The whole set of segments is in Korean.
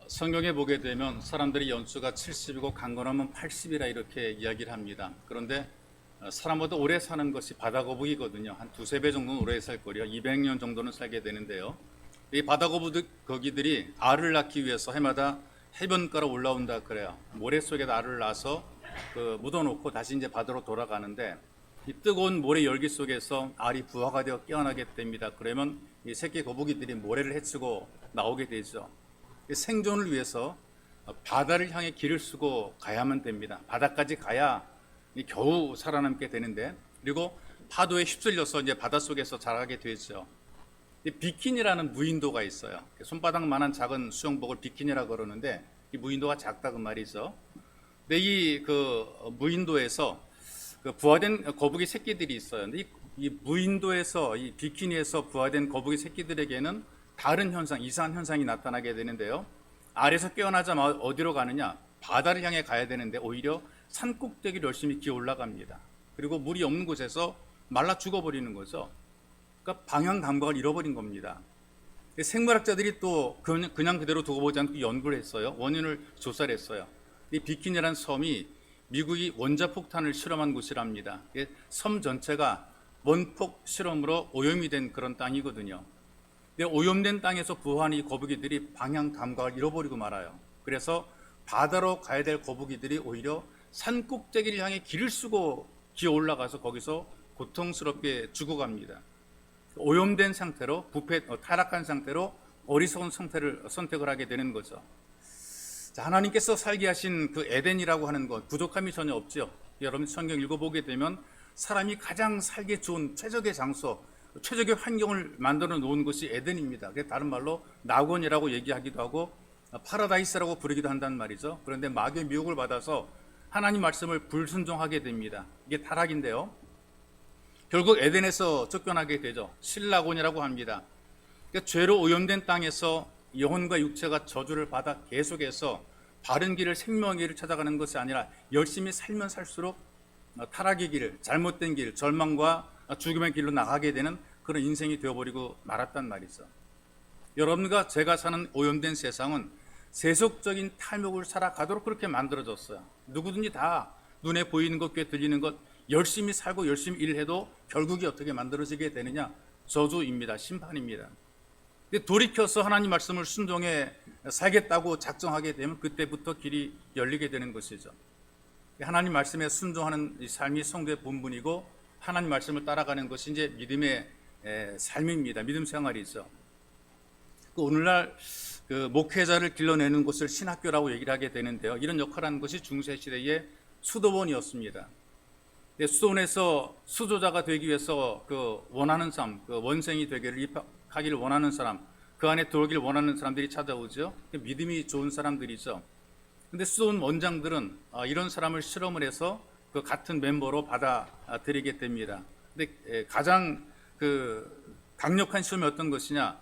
성경에 보게 되면 사람들이 연수가 70이고 강건하면 80이라 이렇게 이야기를 합니다. 그런데 사람보다 오래 사는 것이 바다거북이거든요. 한 두세 배 정도는 오래 살 거리요. 200년 정도는 살게 되는데요. 이 바다거북이들이 알을 낳기 위해서 해마다 해변가로 올라온다 그래요. 모래 속에다 알을 낳아서 묻어놓고 다시 이제 바다로 돌아가는데, 이 뜨거운 모래 열기 속에서 알이 부화가 되어 깨어나게 됩니다. 그러면 이 새끼 거북이들이 모래를 헤치고 나오게 되죠. 생존을 위해서 바다를 향해 길을 쓰고 가야만 됩니다. 바다까지 가야 겨우 살아남게 되는데, 그리고 파도에 휩쓸려서 이제 바닷속에서 자라게 되죠. 비키니라는 무인도가 있어요. 손바닥만한 작은 수영복을 비키니라고 그러는데, 이 무인도가 작다 그 말이죠. 근데 이 무인도에서 부화된 거북이 새끼들이 있어요. 근데 이 무인도에서, 이 비키니에서 부화된 거북이 새끼들에게는 다른 현상, 이상한 현상이 나타나게 되는데요. 알에서 깨어나자마자 어디로 가느냐? 바다를 향해 가야 되는데 오히려 산 꼭대기를 열심히 기어 올라갑니다. 그리고 물이 없는 곳에서 말라 죽어버리는 거죠. 그러니까 방향 감각을 잃어버린 겁니다. 생물학자들이 또 그냥 그대로 두고 보지 않고 연구를 했어요. 원인을 조사를 했어요. 이 비키니라는 섬이 미국이 원자폭탄을 실험한 곳이랍니다. 섬 전체가 원폭 실험으로 오염이 된 그런 땅이거든요. 근데 오염된 땅에서 부화한 이 거북이들이 방향 감각을 잃어버리고 말아요. 그래서 바다로 가야 될 거북이들이 오히려 산 꼭대기를 향해 길을 쓰고 기어 올라가서 거기서 고통스럽게 죽어갑니다. 오염된 상태로, 타락한 상태로 어리석은 상태를 선택을 하게 되는 거죠. 자, 하나님께서 살게 하신 그 에덴이라고 하는 것, 부족함이 전혀 없죠. 여러분 성경 읽어보게 되면 사람이 가장 살기 좋은 최적의 장소, 최적의 환경을 만들어 놓은 것이 에덴입니다. 다른 말로 낙원이라고 얘기하기도 하고 파라다이스라고 부르기도 한단 말이죠. 그런데 마귀의 미혹을 받아서 하나님 말씀을 불순종하게 됩니다. 이게 타락인데요. 결국 에덴에서 쫓겨나게 되죠. 신라곤이라고 합니다. 그러니까 죄로 오염된 땅에서 영혼과 육체가 저주를 받아 계속해서 바른 길을, 생명의 길을 찾아가는 것이 아니라 열심히 살면 살수록 타락의 길, 잘못된 길, 절망과 죽음의 길로 나가게 되는 그런 인생이 되어버리고 말았단 말이죠. 여러분과 제가 사는 오염된 세상은 세속적인 탐욕을 살아가도록 그렇게 만들어졌어요. 누구든지 다 눈에 보이는 것, 귀에 들리는 것 열심히 살고 열심히 일해도 결국이 어떻게 만들어지게 되느냐? 저주입니다. 심판입니다. 돌이켜서 하나님 말씀을 순종해 살겠다고 작정하게 되면 그때부터 길이 열리게 되는 것이죠. 하나님 말씀에 순종하는 이 삶이 성도의 본분이고, 하나님 말씀을 따라가는 것이 이제 믿음의 삶입니다. 믿음 생활이죠. 오늘날 목회자를 길러내는 곳을 신학교라고 얘기를 하게 되는데요. 이런 역할을 하는 것이 중세시대의 수도원이었습니다. 수도원에서 수조자가 되기 위해서 원하는 삶, 원생이 되기를, 입학하기를 원하는 사람, 그 안에 들어오기를 원하는 사람들이 찾아오죠. 믿음이 좋은 사람들이죠. 근데 수도원 원장들은 이런 사람을 실험을 해서 그 같은 멤버로 받아들이게 됩니다. 근데 가장 강력한 시험이 어떤 것이냐?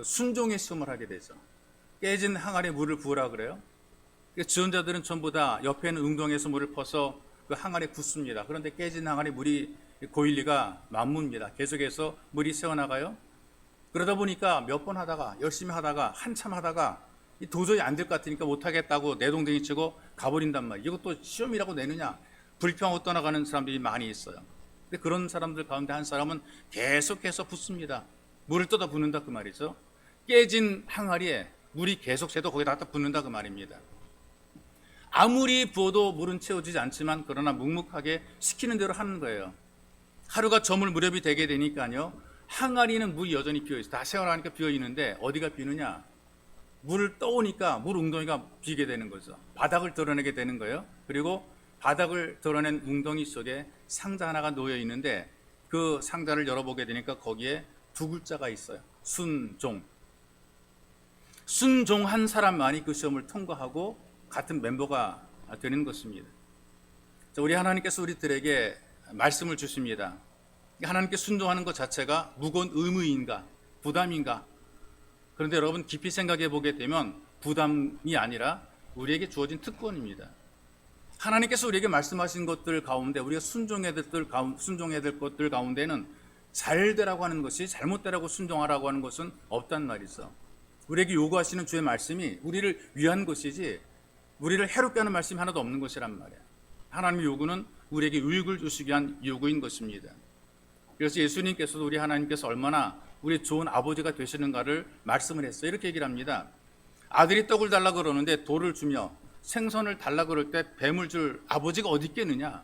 순종의 시험을 하게 되죠. 깨진 항아리에 물을 부으라 그래요. 지원자들은 전부 다 옆에 있는 응동에서 물을 퍼서 그 항아리에 붓습니다. 그런데 깨진 항아리 물이 고일 리가 만무입니다. 계속해서 물이 새어나가요. 그러다 보니까 몇 번 하다가, 열심히 하다가, 한참 하다가 도저히 안 될 것 같으니까 못하겠다고 내동댕이 치고 가버린단 말이에요. 이것도 시험이라고 내느냐? 불평하고 떠나가는 사람들이 많이 있어요. 근데 그런 사람들 가운데 한 사람은 계속해서 붓습니다. 물을 떠다 붓는다 그 말이죠. 깨진 항아리에 물이 계속 새도 거기다 갖다 붓는다 그 말입니다. 아무리 부어도 물은 채워지지 않지만, 그러나 묵묵하게 시키는 대로 하는 거예요. 하루가 저물 무렵이 되게 되니까요, 항아리는 물이 여전히 비어있어요. 다 세워나가니까 비어있는데 어디가 비느냐? 물을 떠오니까 물 웅덩이가 비게 되는 거죠. 바닥을 드러내게 되는 거예요. 그리고 바닥을 드러낸 웅덩이 속에 상자 하나가 놓여 있는데, 그 상자를 열어보게 되니까 거기에 두 글자가 있어요. 순종. 순종한 사람만이 그 시험을 통과하고 같은 멤버가 되는 것입니다. 우리 하나님께서 우리들에게 말씀을 주십니다. 하나님께 순종하는 것 자체가 무거운 의무인가, 부담인가? 그런데 여러분 깊이 생각해 보게 되면 부담이 아니라 우리에게 주어진 특권입니다. 하나님께서 우리에게 말씀하신 것들 가운데 우리가 순종해야 될 것들 가운데는 잘 되라고 하는 것이, 잘못되라고 순종하라고 하는 것은 없단 말이죠. 우리에게 요구하시는 주의 말씀이 우리를 위한 것이지 우리를 해롭게 하는 말씀이 하나도 없는 것이란 말이에요. 하나님의 요구는 우리에게 유익을 주시기 위한 요구인 것입니다. 그래서 예수님께서도 우리 하나님께서 얼마나 우리 좋은 아버지가 되시는가를 말씀을 했어요. 이렇게 얘기를 합니다. 아들이 떡을 달라 그러는데 돌을 주며 생선을 달라 그럴 때 뱀을 줄 아버지가 어디 있겠느냐.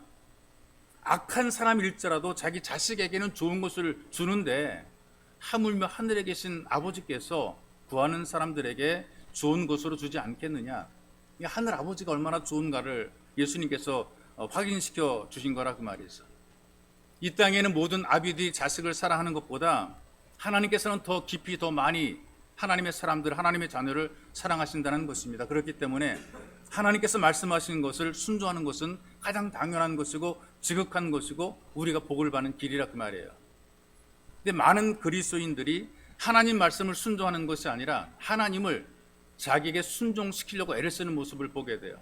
악한 사람일지라도 자기 자식에게는 좋은 것을 주는데 하물며 하늘에 계신 아버지께서 구하는 사람들에게 좋은 것으로 주지 않겠느냐. 하늘 아버지가 얼마나 좋은가를 예수님께서 확인시켜 주신 거라 그 말이죠. 이 땅에는 모든 아비들이 자식을 사랑하는 것보다 하나님께서는 더 깊이 더 많이 하나님의 사람들, 하나님의 자녀를 사랑하신다는 것입니다. 그렇기 때문에 하나님께서 말씀하시는 것을 순종하는 것은 가장 당연한 것이고 지극한 것이고 우리가 복을 받는 길이라 그 말이에요. 근데 많은 그리스도인들이 하나님 말씀을 순종하는 것이 아니라 하나님을 자기에게 순종시키려고 애를 쓰는 모습을 보게 돼요.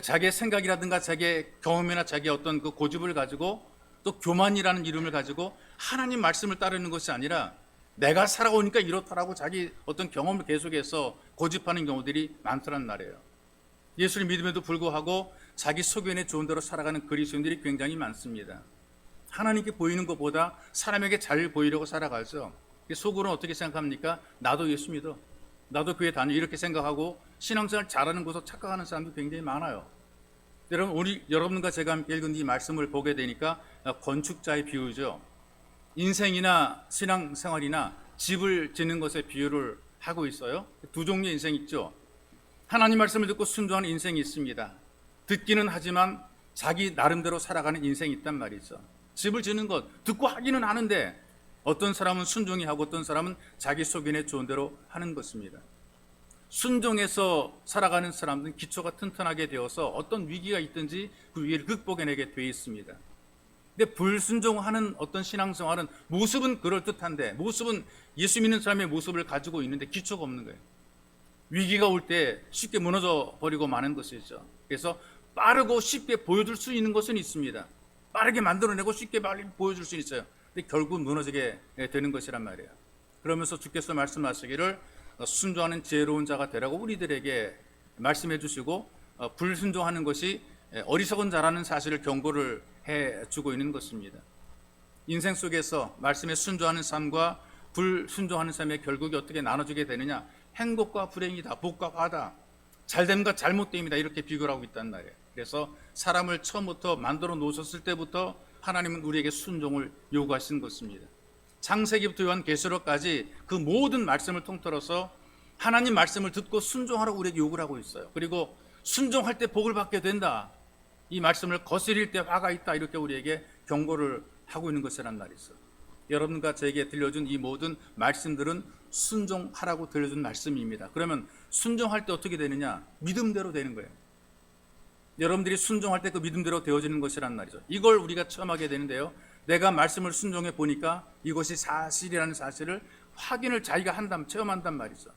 자기의 생각이라든가 자기의 경험이나 자기의 어떤 그 고집을 가지고 또 교만이라는 이름을 가지고 하나님 말씀을 따르는 것이 아니라 내가 살아오니까 이렇다라고 자기 어떤 경험을 계속해서 고집하는 경우들이 많더란 말이에요. 예수를 믿음에도 불구하고 자기 소견에 좋은 대로 살아가는 그리스도인들이 굉장히 많습니다. 하나님께 보이는 것보다 사람에게 잘 보이려고 살아가죠. 속으로는 어떻게 생각합니까? 나도 예수 믿어. 나도 교회 다녀. 이렇게 생각하고 신앙생활 잘하는 것으로 착각하는 사람도 굉장히 많아요. 여러분, 우리 여러분과 제가 함께 읽은 이 말씀을 보게 되니까 건축자의 비유죠. 인생이나 신앙생활이나 집을 짓는 것에 비유를 하고 있어요. 두 종류의 인생이 있죠. 하나님 말씀을 듣고 순종하는 인생이 있습니다. 듣기는 하지만 자기 나름대로 살아가는 인생이 있단 말이죠. 집을 짓는 것 듣고 하기는 하는데 어떤 사람은 순종이 하고 어떤 사람은 자기 소견에 좋은 대로 하는 것입니다. 순종해서 살아가는 사람들은 기초가 튼튼하게 되어서 어떤 위기가 있든지 그 위기를 극복해내게 되어 있습니다. 근데 불순종하는 어떤 신앙생활은 모습은 그럴듯한데 모습은 예수 믿는 사람의 모습을 가지고 있는데 기초가 없는 거예요. 위기가 올 때 쉽게 무너져 버리고 마는 것이죠. 그래서 빠르고 쉽게 보여줄 수 있는 것은 있습니다. 빠르게 만들어내고 쉽게 빨리 보여줄 수 있어요. 근데 결국 무너지게 되는 것이란 말이에요. 그러면서 주께서 말씀하시기를 순종하는 지혜로운 자가 되라고 우리들에게 말씀해 주시고 불순종하는 것이 어리석은 자라는 사실을 경고를 해주고 있는 것입니다. 인생 속에서 말씀에 순종하는 삶과 불순종하는 삶의 결국이 어떻게 나눠지게 되느냐. 행복과 불행이다, 복과 화다, 잘됨과 잘못됨이다, 이렇게 비교를 하고 있단 말이에요. 그래서 사람을 처음부터 만들어 놓으셨을 때부터 하나님은 우리에게 순종을 요구하신 것입니다. 창세기부터 요한계시록까지 그 모든 말씀을 통틀어서 하나님 말씀을 듣고 순종하라고 우리에게 요구를 하고 있어요. 그리고 순종할 때 복을 받게 된다, 이 말씀을 거스릴 때 화가 있다, 이렇게 우리에게 경고를 하고 있는 것이란 말이죠. 여러분과 저에게 들려준 이 모든 말씀들은 순종하라고 들려준 말씀입니다. 그러면 순종할 때 어떻게 되느냐? 믿음대로 되는 거예요. 여러분들이 순종할 때 그 믿음대로 되어지는 것이란 말이죠. 이걸 우리가 체험하게 되는데요, 내가 말씀을 순종해 보니까 이것이 사실이라는 사실을 확인을 자기가 한다면 체험한단 말이죠.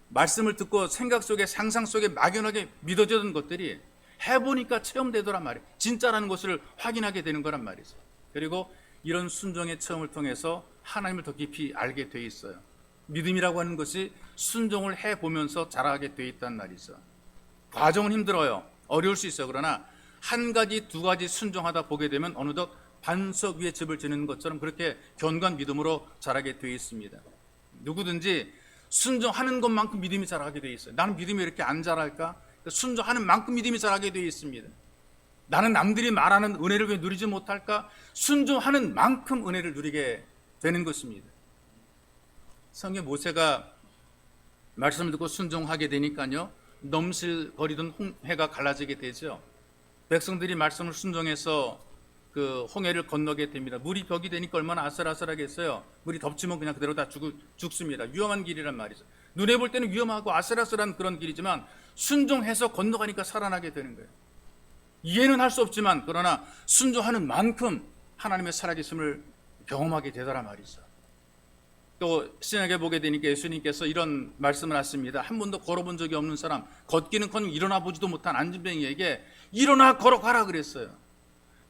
말씀을 듣고 생각 속에 상상 속에 막연하게 믿어지던 것들이 해보니까 체험되더란 말이에요. 진짜라는 것을 확인하게 되는 거란 말이죠. 그리고 이런 순종의 체험을 통해서 하나님을 더 깊이 알게 돼 있어요. 믿음이라고 하는 것이 순종을 해보면서 자라게 돼 있단 말이죠. 과정은 힘들어요. 어려울 수 있어요. 그러나 한 가지 두 가지 순종하다 보게 되면 어느덧 반석 위에 집을 지는 것처럼 그렇게 견고한 믿음으로 자라게 돼 있습니다. 누구든지 순종하는 것만큼 믿음이 자라게 돼 있어요. 나는 믿음이 왜 이렇게 안 자랄까? 순종하는 만큼 믿음이 자라게 돼 있습니다. 나는 남들이 말하는 은혜를 왜 누리지 못할까? 순종하는 만큼 은혜를 누리게 되는 것입니다. 성경 모세가 말씀을 듣고 순종하게 되니까요, 넘실거리던 홍해가 갈라지게 되죠. 백성들이 말씀을 순종해서 그 홍해를 건너게 됩니다. 물이 벽이 되니까 얼마나 아슬아슬하겠어요. 물이 덮치면 그냥 그대로 다 죽습니다. 위험한 길이란 말이죠. 눈에 볼 때는 위험하고 아슬아슬한 그런 길이지만 순종해서 건너가니까 살아나게 되는 거예요. 이해는 할 수 없지만 그러나 순종하는 만큼 하나님의 살아계심을 경험하게 되더라 말이죠. 또 신약에 보게 되니까 예수님께서 이런 말씀을 하십니다. 한 번도 걸어본 적이 없는 사람, 걷기는커녕 일어나 보지도 못한 안진뱅이에게 일어나 걸어가라 그랬어요.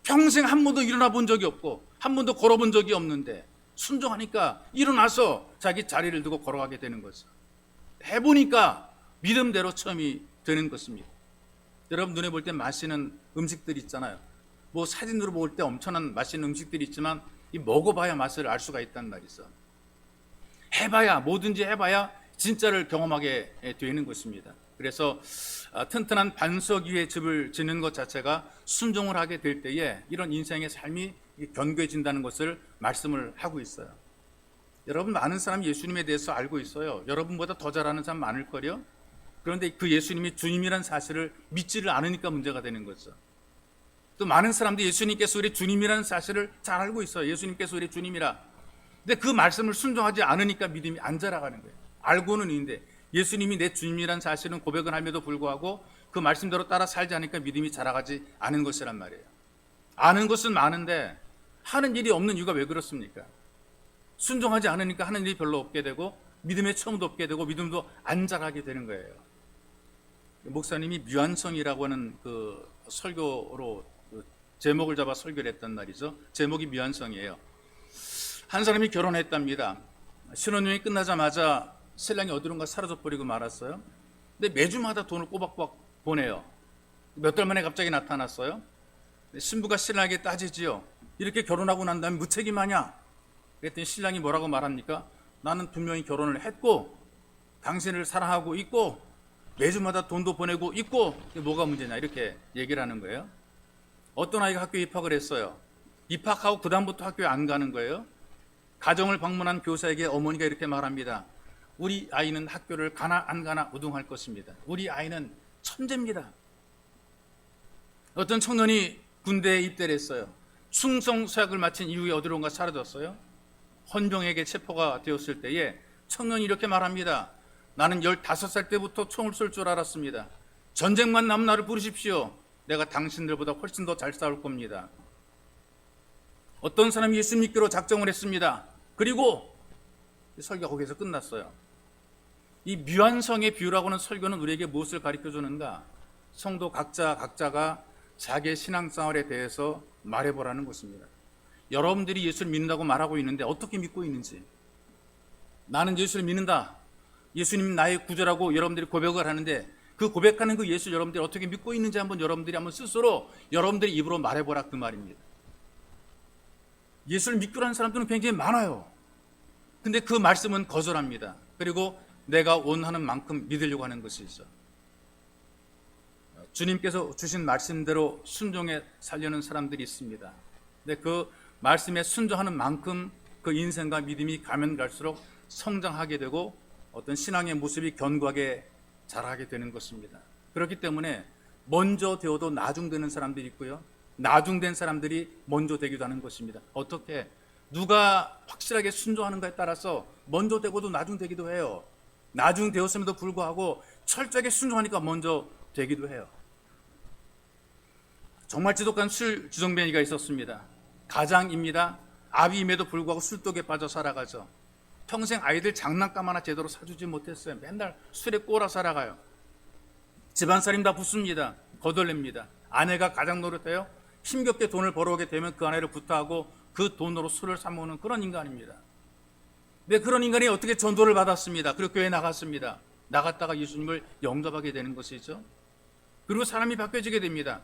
평생 한 번도 일어나 본 적이 없고 한 번도 걸어본 적이 없는데 순종하니까 일어나서 자기 자리를 두고 걸어가게 되는 거죠. 해보니까 믿음대로 체험이 되는 것입니다. 여러분 눈에 볼 때 맛있는 음식들이 있잖아요. 뭐 사진으로 볼 때 엄청난 맛있는 음식들이 있지만 이 먹어봐야 맛을 알 수가 있단 말이죠. 해봐야, 뭐든지 해봐야 진짜를 경험하게 되는 것입니다. 그래서 튼튼한 반석 위에 집을 짓는 것 자체가 순종을 하게 될 때에 이런 인생의 삶이 견고해진다는 것을 말씀을 하고 있어요. 여러분, 많은 사람이 예수님에 대해서 알고 있어요. 여러분보다 더 잘 아는 사람 많을걸요. 그런데 그 예수님이 주님이란 사실을 믿지를 않으니까 문제가 되는 거죠. 또 많은 사람들이 예수님께서 우리 주님이라는 사실을 잘 알고 있어요. 예수님께서 우리 주님이라. 근데 그 말씀을 순종하지 않으니까 믿음이 안 자라가는 거예요. 알고는 있는데 예수님이 내 주님이라는 사실은 고백을 함에도 불구하고 그 말씀대로 따라 살지 않으니까 믿음이 자라가지 않은 것이란 말이에요. 아는 것은 많은데 하는 일이 없는 이유가 왜 그렇습니까? 순종하지 않으니까 하는 일이 별로 없게 되고 믿음의 체험도 없게 되고 믿음도 안 자라게 되는 거예요. 목사님이 미완성이라고 하는 그 설교로 제목을 잡아 설교를 했단 말이죠. 제목이 미완성이에요. 한 사람이 결혼했답니다. 신혼여행이 끝나자마자 신랑이 어디론가 사라져버리고 말았어요. 근데 매주마다 돈을 꼬박꼬박 보내요. 몇 달 만에 갑자기 나타났어요. 신부가 신랑에게 따지지요. 이렇게 결혼하고 난 다음에 무책임하냐? 그랬더니 신랑이 뭐라고 말합니까? 나는 분명히 결혼을 했고 당신을 사랑하고 있고 매주마다 돈도 보내고 있고 뭐가 문제냐 이렇게 얘기를 하는 거예요. 어떤 아이가 학교에 입학을 했어요. 입학하고 그 다음부터 학교에 안 가는 거예요. 가정을 방문한 교사에게 어머니가 이렇게 말합니다. 우리 아이는 학교를 가나 안 가나 우등할 것입니다. 우리 아이는 천재입니다. 어떤 청년이 군대에 입대를 했어요. 충성 서약을 마친 이후에 어디론가 사라졌어요. 헌병에게 체포가 되었을 때에 청년이 이렇게 말합니다. 나는 15살 때부터 총을 쏠 줄 알았습니다. 전쟁만 나면 나를 부르십시오. 내가 당신들보다 훨씬 더 잘 싸울 겁니다. 어떤 사람이 예수 믿기로 작정을 했습니다. 그리고 설교가 거기서 끝났어요. 이 미완성의 비유라고 하는 설교는 우리에게 무엇을 가르쳐 주는가? 성도 각자가 자기의 신앙생활에 대해서 말해보라는 것입니다. 여러분들이 예수를 믿는다고 말하고 있는데 어떻게 믿고 있는지, 나는 예수를 믿는다, 예수님 나의 구주라고 여러분들이 고백을 하는데 그 고백하는 그 예수 여러분들이 어떻게 믿고 있는지 여러분들이 한번 스스로 여러분들의 입으로 말해보라 그 말입니다. 예수를 믿기로 하는 사람들은 굉장히 많아요. 근데 그 말씀은 거절합니다. 그리고 내가 원하는 만큼 믿으려고 하는 것이죠. 주님께서 주신 말씀대로 순종해 살려는 사람들이 있습니다. 근데 그 말씀에 순종하는 만큼 그 인생과 믿음이 가면 갈수록 성장하게 되고 어떤 신앙의 모습이 견고하게 자라게 되는 것입니다. 그렇기 때문에 먼저 되어도 나중되는 사람들이 있고요. 나중된 사람들이 먼저 되기도 하는 것입니다. 어떻게? 누가 확실하게 순종하는가에 따라서 먼저 되고도 나중되기도 해요. 나중되었음에도 불구하고 철저하게 순종하니까 먼저 되기도 해요. 정말 지독한 술 주정뱅이가 있었습니다. 가장입니다. 아비임에도 불구하고 술독에 빠져 살아가죠. 평생 아이들 장난감 하나 제대로 사주지 못했어요. 맨날 술에 꼬라 살아가요. 집안살림 다 붙습니다. 거덜냅니다. 아내가 가장 노릇해요. 힘겹게 돈을 벌어오게 되면 그 아내를 부탁하고 그 돈으로 술을 사 먹는 그런 인간입니다. 근데 그런 인간이 어떻게 전도를 받았습니다. 그리고 교회에 나갔습니다. 나갔다가 예수님을 영접하게 되는 것이죠. 그리고 사람이 바뀌어지게 됩니다.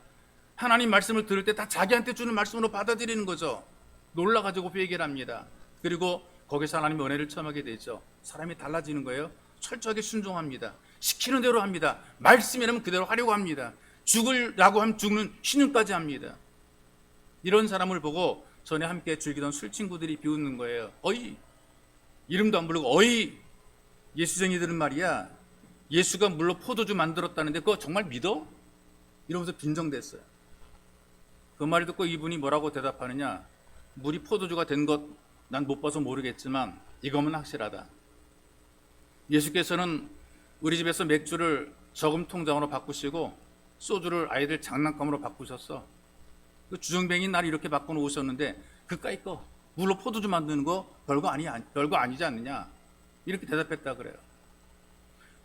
하나님 말씀을 들을 때 다 자기한테 주는 말씀으로 받아들이는 거죠. 놀라가지고 회개를 합니다. 그리고 거기서 하나님의 은혜를 체험하게 되죠. 사람이 달라지는 거예요. 철저하게 순종합니다. 시키는 대로 합니다. 말씀이라면 그대로 하려고 합니다. 죽으라고 하면 죽는 신음까지 합니다. 이런 사람을 보고 전에 함께 즐기던 술 친구들이 비웃는 거예요. 어이, 이름도 안 부르고 어이, 예수쟁이들은 말이야, 예수가 물로 포도주 만들었다는데 그거 정말 믿어? 이러면서 빈정댔어요. 그 말을 듣고 이분이 뭐라고 대답하느냐, 물이 포도주가 된 것 난 못 봐서 모르겠지만 이거면 확실하다. 예수께서는 우리 집에서 맥주를 저금 통장으로 바꾸시고 소주를 아이들 장난감으로 바꾸셨어. 그 주정뱅이 날 이렇게 바꿔놓으셨는데 그까이 거 물로 포도주 만드는 거 별거 아니지 않느냐, 이렇게 대답했다 그래요.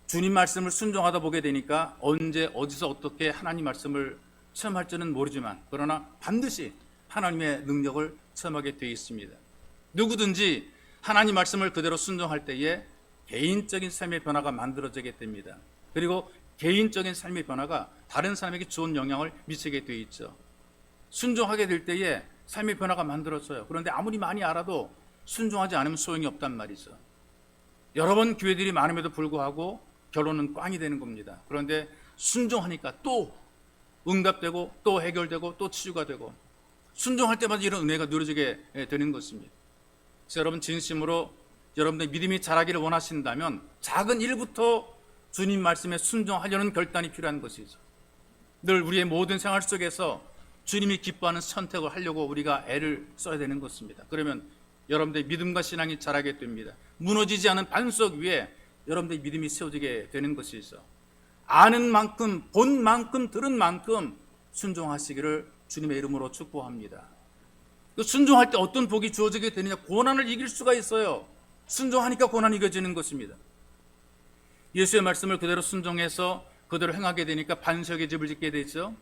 주님 말씀을 순종하다 보게 되니까 언제 어디서 어떻게 하나님 말씀을 체험할지는 모르지만 그러나 반드시 하나님의 능력을 체험하게 되어 있습니다. 누구든지 하나님 말씀을 그대로 순종할 때에 개인적인 삶의 변화가 만들어지게 됩니다. 그리고 개인적인 삶의 변화가 다른 사람에게 좋은 영향을 미치게 되어 있죠. 순종하게 될 때에 삶의 변화가 만들어져요. 그런데 아무리 많이 알아도 순종하지 않으면 소용이 없단 말이죠. 여러 번 기회들이 많음에도 불구하고 결론은 꽝이 되는 겁니다. 그런데 순종하니까 또 응답되고 또 해결되고 또 치유가 되고 순종할 때마다 이런 은혜가 누려지게 되는 것입니다. 그래서 여러분 진심으로 여러분들 믿음이 자라기를 원하신다면 작은 일부터 주님 말씀에 순종하려는 결단이 필요한 것이죠. 늘 우리의 모든 생활 속에서 주님이 기뻐하는 선택을 하려고 우리가 애를 써야 되는 것입니다. 그러면 여러분들의 믿음과 신앙이 자라게 됩니다. 무너지지 않은 반석 위에 여러분들의 믿음이 세워지게 되는 것이죠. 아는 만큼, 본 만큼, 들은 만큼 순종하시기를 주님의 이름으로 축복합니다. 그 순종할 때 어떤 복이 주어지게 되느냐? 고난을 이길 수가 있어요. 순종하니까 고난이 이겨지는 것입니다. 예수의 말씀을 그대로 순종해서 그대로 행하게 되니까 반석의 집을 짓게 되죠.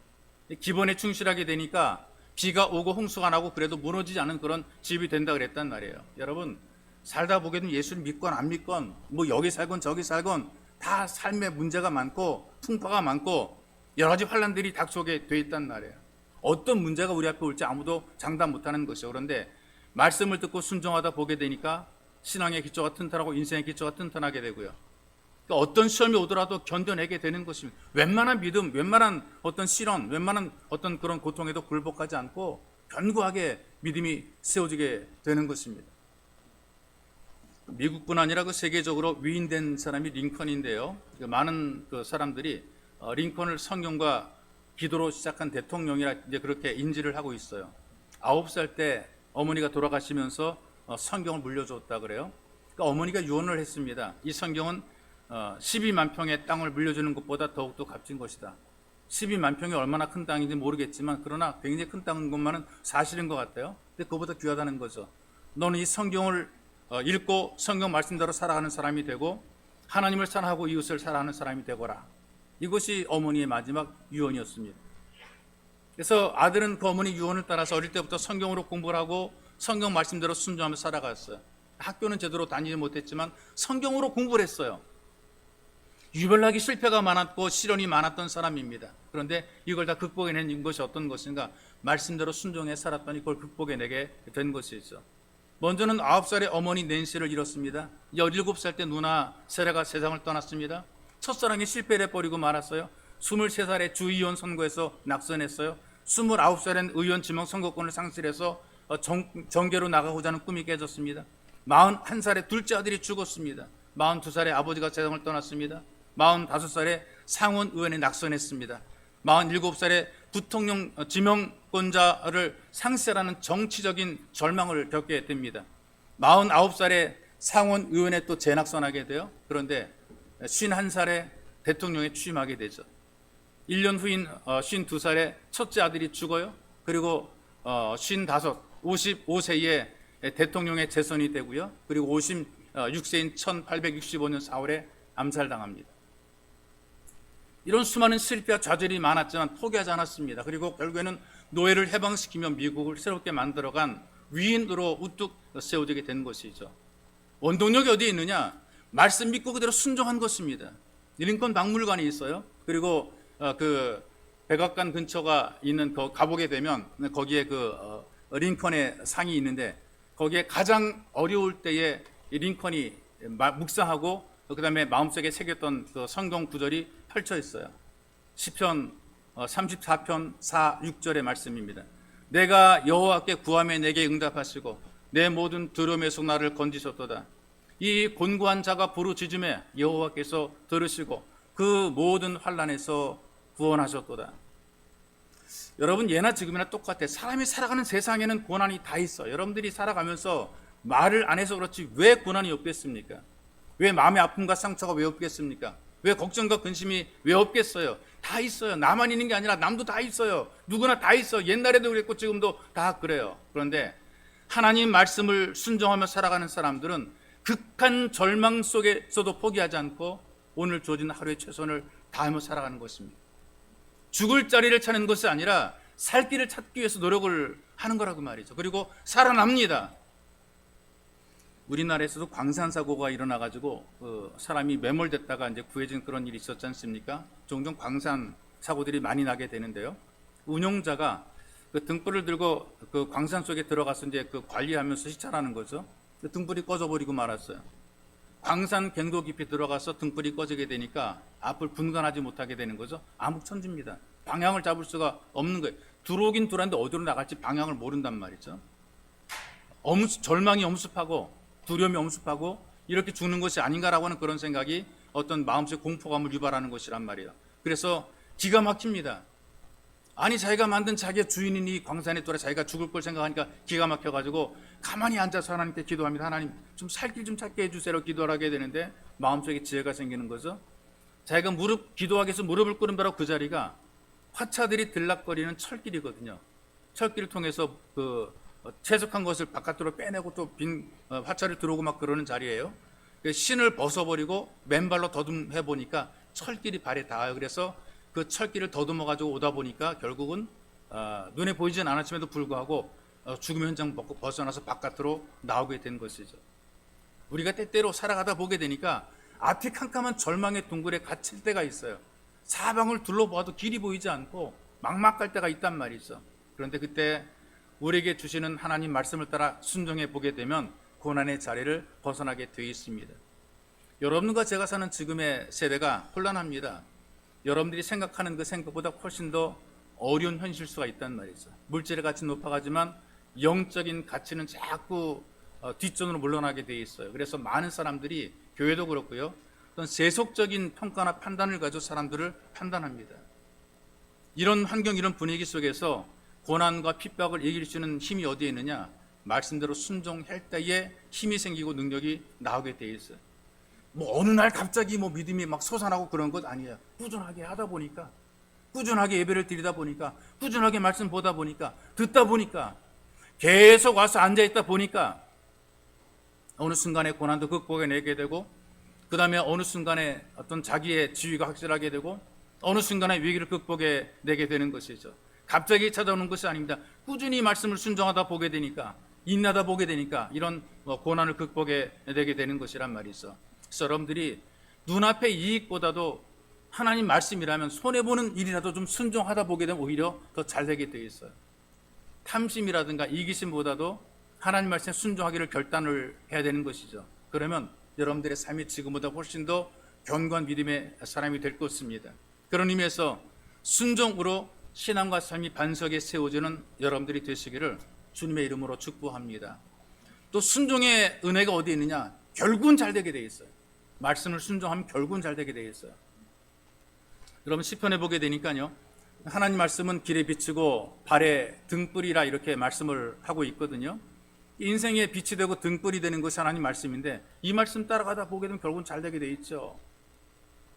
기본에 충실하게 되니까 비가 오고 홍수가 나고 그래도 무너지지 않은 그런 집이 된다 그랬단 말이에요. 여러분 살다 보게 되면 예수를 믿건 안 믿건 뭐 여기 살건 저기 살건 다 삶에 문제가 많고 풍파가 많고 여러 가지 환난들이 닥쳐오게 돼 있단 말이에요. 어떤 문제가 우리 앞에 올지 아무도 장담 못하는 것이죠. 그런데 말씀을 듣고 순종하다 보게 되니까 신앙의 기초가 튼튼하고 인생의 기초가 튼튼하게 되고요. 그러니까 어떤 시험이 오더라도 견뎌내게 되는 것입니다. 웬만한 믿음, 웬만한 어떤 시련, 웬만한 어떤 그런 고통에도 굴복하지 않고 견고하게 믿음이 세워지게 되는 것입니다. 미국뿐 아니라 그 세계적으로 위인된 사람이 링컨인데요. 많은 그 사람들이 링컨을 성경과 기도로 시작한 대통령이라 이제 그렇게 인지를 하고 있어요. 9살 때 어머니가 돌아가시면서 성경을 물려줬다 그래요. 그러니까 어머니가 유언을 했습니다. 이 성경은 12만 평의 땅을 물려주는 것보다 더욱더 값진 것이다. 12만 평이 얼마나 큰 땅인지 모르겠지만 그러나 굉장히 큰 땅인 것만은 사실인 것 같아요. 근데 그것보다 귀하다는 거죠. 너는 이 성경을 읽고 성경 말씀대로 살아가는 사람이 되고 하나님을 사랑하고 이웃을 사랑하는 사람이 되거라. 이것이 어머니의 마지막 유언이었습니다. 그래서 아들은 그 어머니 유언을 따라서 어릴 때부터 성경으로 공부를 하고 성경 말씀대로 순종하며 살아갔어요. 학교는 제대로 다니지 못했지만 성경으로 공부를 했어요. 유별나게 실패가 많았고 시련이 많았던 사람입니다. 그런데 이걸 다 극복해낸 것이 어떤 것인가? 말씀대로 순종해 살았더니 그걸 극복해내게 된 것이죠. 먼저는 9살의 어머니 낸시를 잃었습니다. 17살 때 누나 세라가 세상을 떠났습니다. 첫사랑이 실패를 해버리고 말았어요. 23살에 주의원 선거에서 낙선했어요. 29살엔 의원 지명 선거권을 상실해서 정계로 나가고자 하는 꿈이 깨졌습니다. 41살에 둘째 아들이 죽었습니다. 42살에 아버지가 세상을 떠났습니다. 45살에 상원 의원에 낙선했습니다. 47살에 부통령 지명권자를 상실하는 정치적인 절망을 겪게 됩니다. 49살에 상원 의원에 또 재낙선하게 돼요. 그런데 51살에 대통령에 취임하게 되죠. 1년 후인 52살에 첫째 아들이 죽어요. 그리고 55세에 대통령의 재선이 되고요. 그리고 56세인 1865년 4월에 암살당합니다. 이런 수많은 실패와 좌절이 많았지만 포기하지 않았습니다. 그리고 결국에는 노예를 해방시키며 미국을 새롭게 만들어간 위인으로 우뚝 세워지게 된 것이죠. 원동력이 어디에 있느냐? 말씀 믿고 그대로 순종한 것입니다. 링컨 박물관이 있어요. 그리고 그 백악관 근처가 있는 거 가보게 되면 거기에 링컨의 상이 있는데 거기에 가장 어려울 때에 링컨이 묵상하고 그다음에 마음속에 새겼던 그 성경 구절이 펼쳐 있어요. 시편 34편 4, 6절의 말씀입니다. 내가 여호와께 구하며 내게 응답하시고 내 모든 두려움에서 나를 건지셨도다. 이 곤고한 자가 부르짖음에 여호와께서 들으시고 그 모든 환난에서 구원하셨도다. 여러분 예나 지금이나 똑같아요. 사람이 살아가는 세상에는 고난이 다 있어. 여러분들이 살아가면서 말을 안 해서 그렇지 왜 고난이 없겠습니까? 왜 마음의 아픔과 상처가 왜 없겠습니까? 왜 걱정과 근심이 왜 없겠어요? 다 있어요. 나만 있는 게 아니라 남도 다 있어요. 누구나 다 있어. 옛날에도 그랬고 지금도 다 그래요. 그런데 하나님 말씀을 순종하며 살아가는 사람들은 극한 절망 속에서도 포기하지 않고 오늘 주어진 하루의 최선을 다하며 살아가는 것입니다. 죽을 자리를 찾는 것이 아니라 살 길을 찾기 위해서 노력을 하는 거라고 말이죠. 그리고 살아납니다. 우리나라에서도 광산 사고가 일어나가지고 그 사람이 매몰됐다가 이제 구해진 그런 일이 있었지 않습니까? 종종 광산 사고들이 많이 나게 되는데요. 운용자가 그 등불을 들고 그 광산 속에 들어가서 이제 그 관리하면서 시찰하는 거죠. 그 등불이 꺼져버리고 말았어요. 광산 갱도 깊이 들어가서 등불이 꺼지게 되니까 앞을 분간하지 못하게 되는 거죠. 암흑천지입니다. 방향을 잡을 수가 없는 거예요. 들어오긴 들어왔는데 어디로 나갈지 방향을 모른단 말이죠. 절망이 엄습하고 두려움이 엄습하고 이렇게 죽는 것이 아닌가라고 하는 그런 생각이 어떤 마음속 공포감을 유발하는 것이란 말이에요. 그래서 기가 막힙니다. 아니 자기가 만든 자기의 주인인 이 광산에 돌아 자기가 죽을 걸 생각하니까 기가 막혀가지고 가만히 앉아서 하나님께 기도합니다. 하나님 좀 살 길 좀 찾게 해주세요 기도를 하게 되는데 마음속에 지혜가 생기는 거죠. 자기가 기도하기 위해서 무릎을 꿇은 바로 그 자리가 화차들이 들락거리는 철길이거든요. 철길을 통해서 그 채석한 것을 바깥으로 빼내고 또 빈 화차를 들어오고 막 그러는 자리예요. 신을 벗어버리고 맨발로 더듬해 보니까 철길이 발에 닿아요. 그래서 그 철길을 더듬어 가지고 오다 보니까 결국은 눈에 보이진 않았음에도 불구하고 죽음 현장 벗어나서 바깥으로 나오게 된 것이죠. 우리가 때때로 살아가다 보게 되니까 앞이 캄캄한 절망의 둥굴에 갇힐 때가 있어요. 사방을 둘러보아도 길이 보이지 않고 막막할 때가 있단 말이죠. 그런데 그때 우리에게 주시는 하나님 말씀을 따라 순종해 보게 되면 고난의 자리를 벗어나게 되어 있습니다. 여러분과 제가 사는 지금의 세대가 혼란합니다. 여러분들이 생각하는 그 생각보다 훨씬 더 어려운 현실수가 있단 말이죠. 물질의 가치는 높아가지만 영적인 가치는 자꾸 뒷전으로 물러나게 되어 있어요. 그래서 많은 사람들이 교회도 그렇고요. 어떤 세속적인 평가나 판단을 가지고 사람들을 판단합니다. 이런 환경, 이런 분위기 속에서 고난과 핍박을 이길 수 있는 힘이 어디에 있느냐? 말씀대로 순종할 때에 힘이 생기고 능력이 나오게 되어 있어요. 뭐 어느 날 갑자기 뭐 믿음이 막 솟아나고 그런 것 아니에요. 꾸준하게 하다 보니까, 꾸준하게 예배를 드리다 보니까, 꾸준하게 말씀 보다 보니까, 듣다 보니까, 계속 와서 앉아있다 보니까 어느 순간에 고난도 극복해내게 되고, 그 다음에 어느 순간에 어떤 자기의 지위가 확실하게 되고, 어느 순간에 위기를 극복해내게 되는 것이죠. 갑자기 찾아오는 것이 아닙니다. 꾸준히 말씀을 순종하다 보게 되니까, 인내하다 보게 되니까 이런 고난을 극복해내게 되는 것이란 말이죠. 그래서 여러분들이 눈앞의 이익보다도 하나님 말씀이라면 손해보는 일이라도 좀 순종하다 보게 되면 오히려 더 잘되게 되어 있어요. 탐심이라든가 이기심보다도 하나님 말씀에 순종하기를 결단을 해야 되는 것이죠. 그러면 여러분들의 삶이 지금보다 훨씬 더 견고한 믿음의 사람이 될 것입니다. 그런 의미에서 순종으로 신앙과 삶이 반석에 세워지는 여러분들이 되시기를 주님의 이름으로 축복합니다. 또 순종의 은혜가 어디에 있느냐? 결국은 잘 되게 되어 있어요. 말씀을 순종하면 결국은 잘 되게 되어 있어요. 여러분 시편에 보게 되니까요, 하나님 말씀은 길에 비추고 발에 등불이라 이렇게 말씀을 하고 있거든요. 인생의 빛이 되고 등불이 되는 것이 하나님 말씀인데 이 말씀 따라가다 보게 되면 결국은 잘 되게 되어 있죠.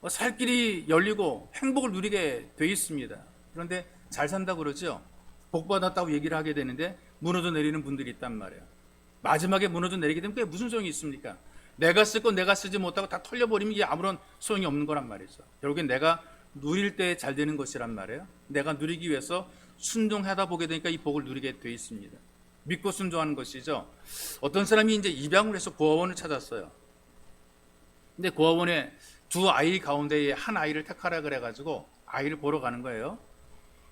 살 길이 열리고 행복을 누리게 되어 있습니다. 그런데 잘 산다 그러죠. 복 받았다고 얘기를 하게 되는데 무너져 내리는 분들이 있단 말이에요. 마지막에 무너져 내리게 되면 그게 무슨 소용이 있습니까? 내가 쓸 거 내가 쓰지 못하고 다 털려버리면 이게 아무런 소용이 없는 거란 말이죠. 결국엔 내가 누릴 때 잘 되는 것이란 말이에요. 내가 누리기 위해서 순종하다 보게 되니까 이 복을 누리게 되어 있습니다. 믿고 순종하는 것이죠. 어떤 사람이 이제 입양을 해서 고아원을 찾았어요. 근데 고아원에 두 아이 가운데에 한 아이를 택하라 그래가지고 아이를 보러 가는 거예요.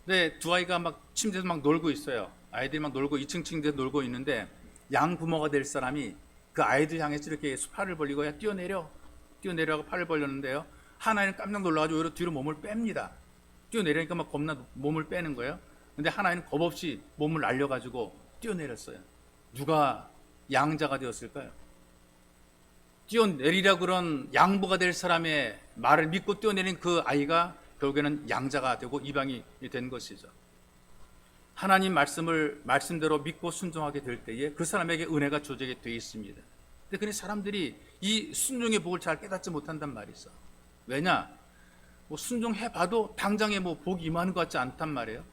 근데 두 아이가 막 침대에서 막 놀고 있어요. 아이들이 막 놀고 2층 침대에서 놀고 있는데 양 부모가 될 사람이 그 아이들 향해서 이렇게 팔을 벌리고 야 뛰어내려고 팔을 벌렸는데요. 하나는 깜짝 놀라가지고 오히려 뒤로 몸을 뺍니다. 뛰어내리니까 막 겁나 몸을 빼는 거예요. 근데 하나는 겁없이 몸을 날려가지고 뛰어내렸어요. 누가 양자가 되었을까요? 뛰어내리라 그런 양보가 될 사람의 말을 믿고 뛰어내린 그 아이가 결국에는 양자가 되고 입양이 된 것이죠. 하나님 말씀대로 믿고 순종하게 될 때에 그 사람에게 은혜가 주어지게 되어 있습니다. 근데 그 사람들이 이 순종의 복을 잘 깨닫지 못한단 말이죠. 왜냐? 뭐 순종해봐도 당장에 뭐 복이 임하는 것 같지 않단 말이에요.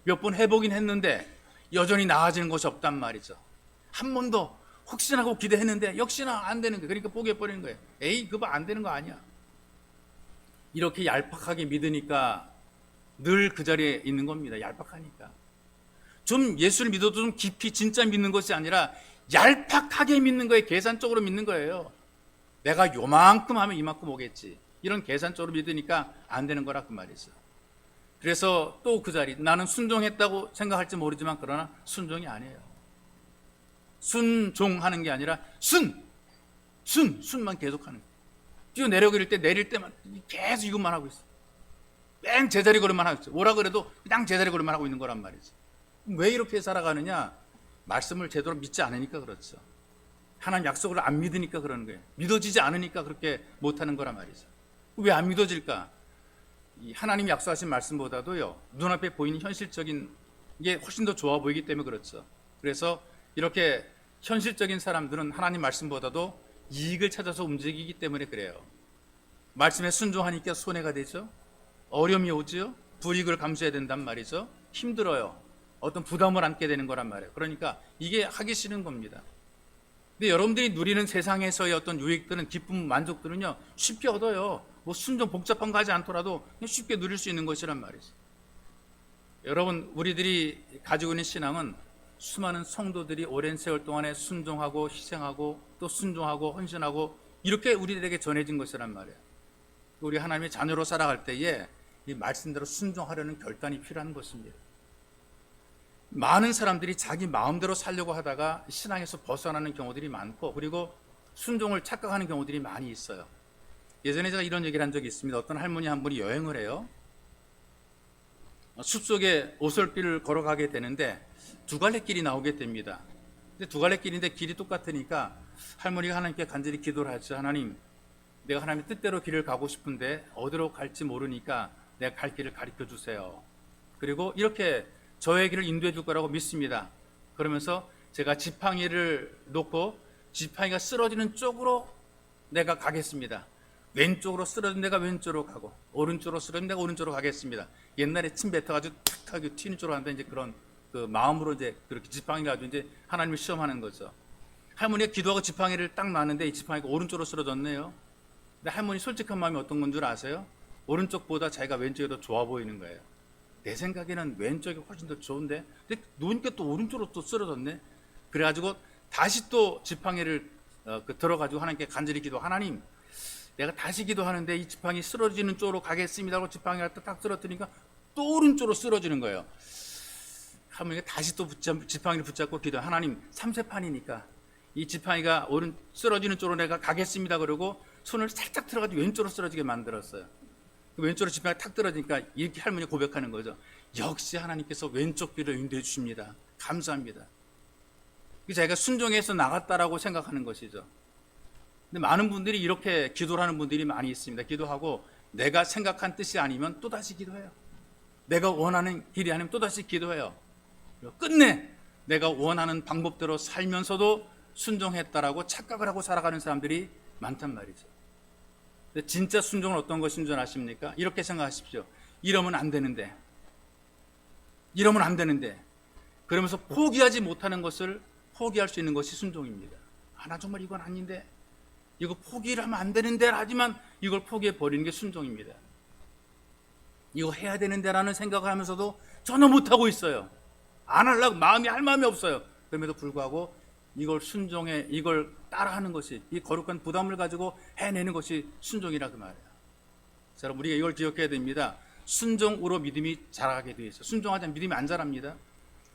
몇 번 해보긴 했는데 여전히 나아지는 것이 없단 말이죠. 한 번 더 혹시나 하고 기대했는데 역시나 안 되는 거예요. 그러니까 포기해버리는 거예요. 에이 그거 안 되는 거 아니야. 이렇게 얄팍하게 믿으니까 늘 그 자리에 있는 겁니다. 얄팍하니까. 좀 예수를 믿어도 좀 깊이 진짜 믿는 것이 아니라 얄팍하게 믿는 거예요. 계산적으로 믿는 거예요. 내가 요만큼 하면 이만큼 오겠지. 이런 계산적으로 믿으니까 안 되는 거라 그 말이죠. 그래서 또 그 자리, 나는 순종했다고 생각할지 모르지만 그러나 순종이 아니에요. 순종하는 게 아니라 순만 계속하는 거예요. 뛰어내려길 때 내릴 때만 계속 이것만 하고 있어. 맨 제자리 걸음만 하고 있어. 오라 그래도 그냥 제자리 걸음만 하고 있는 거란 말이죠. 왜 이렇게 살아가느냐? 말씀을 제대로 믿지 않으니까 그렇죠. 하나님 약속을 안 믿으니까 그러는 거예요. 믿어지지 않으니까 그렇게 못하는 거란 말이죠. 왜 안 믿어질까? 이 하나님이 약속하신 말씀보다도요, 눈앞에 보이는 현실적인 게 훨씬 더 좋아 보이기 때문에 그렇죠. 그래서 이렇게 현실적인 사람들은 하나님 말씀보다도 이익을 찾아서 움직이기 때문에 그래요. 말씀에 순종하니까 손해가 되죠. 어려움이 오죠. 불이익을 감수해야 된단 말이죠. 힘들어요. 어떤 부담을 안게 되는 거란 말이에요. 그러니까 이게 하기 싫은 겁니다. 근데 여러분들이 누리는 세상에서의 어떤 유익들은, 기쁨, 만족들은요, 쉽게 얻어요. 뭐 순종 복잡한 거 하지 않더라도 그냥 쉽게 누릴 수 있는 것이란 말이죠. 여러분, 우리들이 가지고 있는 신앙은 수많은 성도들이 오랜 세월 동안에 순종하고 희생하고 또 순종하고 헌신하고 이렇게 우리들에게 전해진 것이란 말이에요. 우리 하나님의 자녀로 살아갈 때에 이 말씀대로 순종하려는 결단이 필요한 것입니다. 많은 사람들이 자기 마음대로 살려고 하다가 신앙에서 벗어나는 경우들이 많고, 그리고 순종을 착각하는 경우들이 많이 있어요. 예전에 제가 이런 얘기를 한 적이 있습니다. 어떤 할머니 한 분이 여행을 해요. 숲속에 오솔길을 걸어가게 되는데 두 갈래 길이 나오게 됩니다. 근데 두 갈래 길인데 길이 똑같으니까 할머니가 하나님께 간절히 기도를 하죠. 하나님, 내가 하나님의 뜻대로 길을 가고 싶은데 어디로 갈지 모르니까 내가 갈 길을 가르쳐 주세요. 그리고 이렇게 저의 길을 인도해 줄 거라고 믿습니다. 그러면서 제가 지팡이를 놓고 지팡이가 쓰러지는 쪽으로 내가 가겠습니다. 왼쪽으로 쓰러진 데가 왼쪽으로 가고 오른쪽으로 쓰러진 데가 오른쪽으로 가겠습니다. 옛날에 침 뱉어가지고 탁 하고 튀는 쪽으로 한다. 이제 그런 그 마음으로 이제 그렇게 지팡이 가지고 이제 하나님을 시험하는 거죠. 할머니가 기도하고 지팡이를 딱 놨는데 이 지팡이가 오른쪽으로 쓰러졌네요. 근데 할머니 솔직한 마음이 어떤 건 줄 아세요? 오른쪽보다 자기가 왼쪽이 더 좋아 보이는 거예요. 내 생각에는 왼쪽이 훨씬 더 좋은데, 근데 놓으니까 또 오른쪽으로 또 쓰러졌네. 그래가지고 다시 또 지팡이를 들어가지고 하나님께 간절히 기도. 하나님, 내가 다시 기도하는데 이 지팡이 쓰러지는 쪽으로 가겠습니다 하고 지팡이가 딱 쓰러뜨리니까 또 오른쪽으로 쓰러지는 거예요. 할머니가 다시 또 지팡이를 붙잡고 기도. 하나님, 삼세판이니까 이 지팡이가 쓰러지는 쪽으로 내가 가겠습니다. 그러고 손을 살짝 들어가지고 왼쪽으로 쓰러지게 만들었어요. 왼쪽으로 지팡이가 탁 떨어지니까 이렇게 할머니가 고백하는 거죠. 역시 하나님께서 왼쪽 길을 인도해 주십니다. 감사합니다. 자기가 순종해서 나갔다라고 생각하는 것이죠. 근데 많은 분들이 이렇게 기도를 하는 분들이 많이 있습니다. 기도하고 내가 생각한 뜻이 아니면 또다시 기도해요. 내가 원하는 길이 아니면 또다시 기도해요. 끝내 내가 원하는 방법대로 살면서도 순종했다라고 착각을 하고 살아가는 사람들이 많단 말이죠. 근데 진짜 순종은 어떤 것인 줄 아십니까? 이렇게 생각하십시오. 이러면 안 되는데 그러면서 포기하지 못하는 것을 포기할 수 있는 것이 순종입니다. 나 정말 이건 아닌데, 이거 포기를 하면 안 되는데 하지만 이걸 포기해 버리는 게 순종입니다. 이거 해야 되는데 라는 생각을 하면서도 전혀 못하고 있어요. 안 하려고 할 마음이 없어요. 그럼에도 불구하고 이걸 순종해, 이걸 따라하는 것이, 이 거룩한 부담을 가지고 해내는 것이 순종이라 그 말이에요. 자, 여러분, 우리가 이걸 기억해야 됩니다. 순종으로 믿음이 자라게 되어 있어요. 순종하지 않으면 믿음이 안 자랍니다.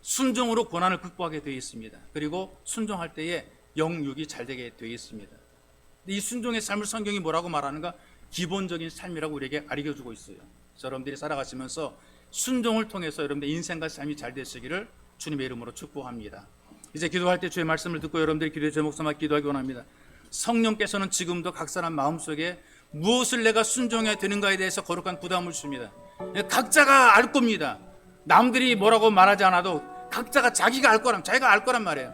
순종으로 고난을 극복하게 되어 있습니다. 그리고 순종할 때에 영육이 잘 되게 되어 있습니다. 이 순종의 삶을 성경이 뭐라고 말하는가? 기본적인 삶이라고 우리에게 알려주고 있어요. 여러분들이 살아가시면서 순종을 통해서 여러분들 인생과 삶이 잘 되시기를 주님의 이름으로 축복합니다. 이제 기도할 때 주의 말씀을 듣고 여러분들이 기도의 제목 삼아 기도하기 원합니다. 성령께서는 지금도 각 사람 마음속에 무엇을 내가 순종해야 되는가에 대해서 거룩한 부담을 줍니다. 각자가 알 겁니다. 남들이 뭐라고 말하지 않아도 각자가 자기가 알 거란 말이에요.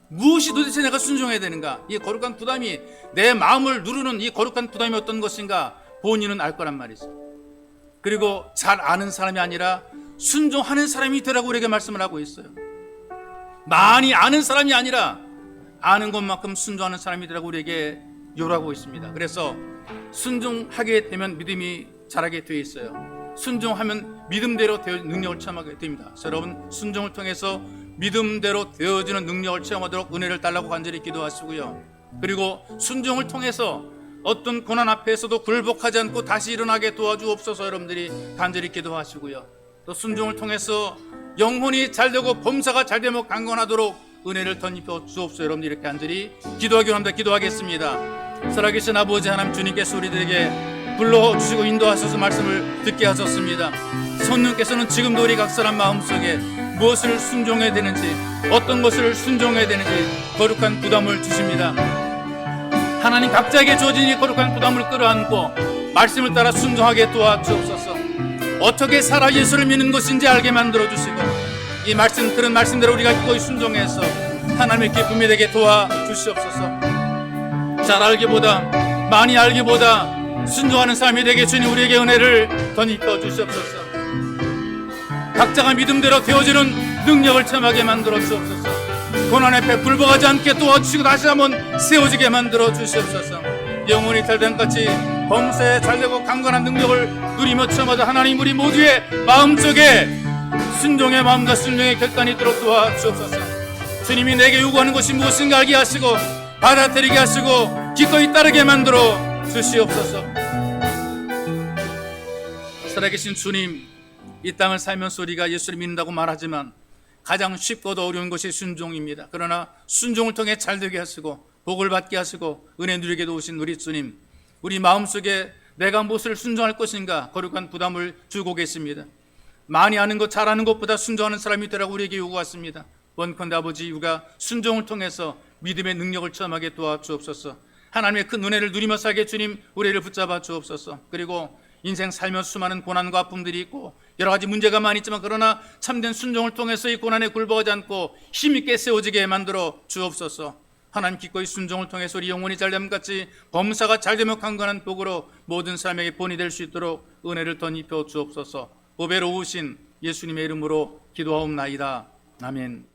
무엇이 도대체 내가 순종해야 되는가? 이 거룩한 부담이, 내 마음을 누르는 이 거룩한 부담이 어떤 것인가 본인은 알 거란 말이죠. 그리고 잘 아는 사람이 아니라 순종하는 사람이 되라고 우리에게 말씀을 하고 있어요. 많이 아는 사람이 아니라 아는 것만큼 순종하는 사람이 되라고 우리에게 요구하고 있습니다. 그래서 순종하게 되면 믿음이 자라게 되어 있어요. 순종하면 믿음대로 능력을 체험하게 됩니다. 여러분, 순종을 통해서 믿음대로 되어지는 능력을 체험하도록 은혜를 달라고 간절히 기도하시고요. 그리고 순종을 통해서 어떤 고난 앞에서도 굴복하지 않고 다시 일어나게 도와주옵소서 여러분들이 간절히 기도하시고요. 또 순종을 통해서 영혼이 잘되고 범사가 잘되며 강건하도록 은혜를 덧입혀 주옵소서 여러분들이 이렇게 간절히 기도하기 원합니다. 기도하겠습니다. 살아계신 아버지 하나님, 주님께서 우리들에게 불러주시고 인도하셔서 말씀을 듣게 하셨습니다. 성령께서는 지금도 우리 각 사람 마음속에 무엇을 순종해야 되는지, 어떤 것을 순종해야 되는지 거룩한 부담을 주십니다. 하나님, 각자에게 주어진 이 거룩한 부담을 끌어안고 말씀을 따라 순종하게 도와주옵소서. 어떻게 살아 예수를 믿는 것인지 알게 만들어 주시고, 이 말씀 들은 말씀대로 우리가 기꺼이 순종해서 하나님의 기쁨이 되게 도와주시옵소서. 잘 알기보다, 많이 알기보다 순종하는 삶이 되게 주님 우리에게 은혜를 덧입혀 주시옵소서. 각자가 믿음대로 되어지는 능력을 체험하게 만들어 주옵소서. 고난 앞에 굴복하지 않게 도와주시고 다시 한번 세워지게 만들어 주시옵소서. 영혼이 잘된 같이 범사에 잘되고 강건한 능력을 누리며 체험하다 하나님, 우리 모두의 마음속에 순종의 마음과 순종의 결단이 있도록 도와주옵소서. 주님이 내게 요구하는 것이 무엇인가 알게 하시고 받아들이게 하시고 기꺼이 따르게 만들어 주시옵소서. 살아계신 주님, 이 땅을 살면서 우리가 예수를 믿는다고 말하지만 가장 쉽고도 어려운 것이 순종입니다. 그러나 순종을 통해 잘되게 하시고 복을 받게 하시고 은혜 누리게 도우신 우리 주님, 우리 마음속에 내가 무엇을 순종할 것인가 거룩한 부담을 주고 계십니다. 많이 아는 것, 잘하는 것보다 순종하는 사람이 되라고 우리에게 요구하십니다. 원컨대 아버지, 우리가 순종을 통해서 믿음의 능력을 체험하게 도와주옵소서. 하나님의 큰 은혜를 누리며 살게 주님 우리를 붙잡아 주옵소서. 그리고 인생 살면서 수많은 고난과 아픔들이 있고 여러 가지 문제가 많이 있지만, 그러나 참된 순종을 통해서 이 고난에 굴복하지 않고 힘있게 세워지게 만들어 주옵소서. 하나님, 기꺼이 순종을 통해서 우리 영혼이 잘됨 같이 범사가 잘되며 강건한 복으로 모든 사람에게 본이 될 수 있도록 은혜를 덧입혀 주옵소서. 보배로우신 예수님의 이름으로 기도하옵나이다. 아멘.